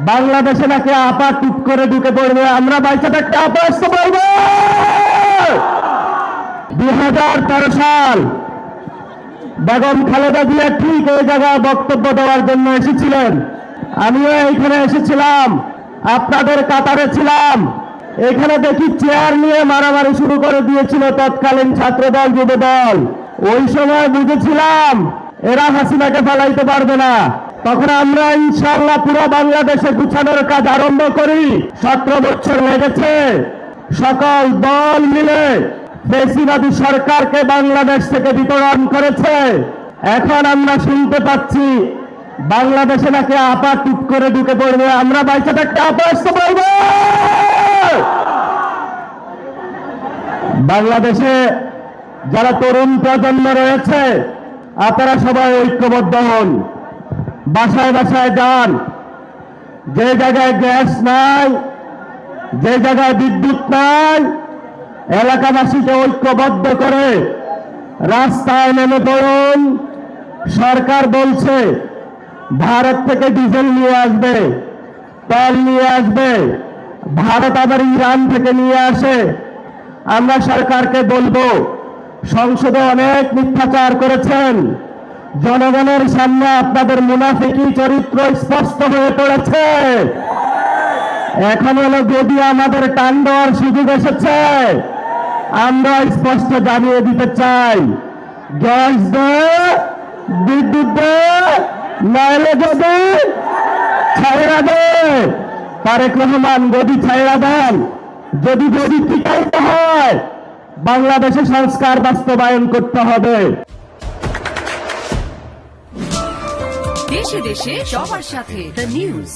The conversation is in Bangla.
বাংলাদেশে নাকি আপা টুক করে ঢুকে পড়বে, আমরা বাইচা থাকতে আপা আসতে পারবো। 2013 সাল বেগম খালেদা জিয়া ঠিক এই জায়গায় বক্তব্য দেওয়ার জন্য এসেছিলেন, আমিও এইখানে এসেছিলাম, আপনাদের কাতারে ছিলাম। এখানে দেখি চেয়ার নিয়ে মারামারি শুরু করে দিয়েছিল তৎকালীন ছাত্রদল যুবদল। ওই সময় বুঝেছিলাম এরা হাসিনাকে ফেলাইতে পারবে না। তখন আমরা ইনশাআল্লাহ পুরো বাংলাদেশে গুছানোর কাজ আরম্ভ করি। 17 বছর লেগেছে, সকল দল মিলে ফ্যাসিবাদী সরকারকে বাংলাদেশ থেকে বিতরণ করেছে। এখন আমরা শুনতে পাচ্ছি বাংলাদেশে নাকি আপা টুক করে ঢুকে পড়বে, আমরা বাইচা থাকতে আপা আসতে পারবো। বাংলাদেশে যারা তরুণ প্রজন্ম রয়েছে, আপনারা সবাই ঐক্যবদ্ধ হন, বাসায় বাসায় যান। যে জায়গায় গ্যাস নাই, যে জায়গায় বিদ্যুৎ নাই, এলাকাবাসীকে ঐক্যবদ্ধ করে রাস্তায় নেমে পড়ুন। সরকার বলছে ভারত থেকে ডিজেল নিয়ে আসবে, তেল নিয়ে আসবে, ভারত আবার ইরান থেকে নিয়ে আসে। আমরা সরকারকে বলবো, সংসদে অনেক মিথ্যাচার করেছেন, জনগণের সামনে আপনাদের মুনাফিকি চরিত্র স্পষ্ট হয়ে পড়েছে। এখন হলো যদি আমাদের টান দেওয়ার সুযোগ এসেছে, আমরা স্পষ্ট জানিয়ে দিতে চাই, গ্যাস দে, বিদ্যুৎ দে, নাইলে যদি ছাইরা দে। তারেক রহমান গদি ছাইরা দেন, যদি গদি টিকাইতে হয় বাংলাদেশে সংস্কার বাস্তবায়ন করতে হবে। দেশে দেশে সবার সাথে দ্য নিউজ।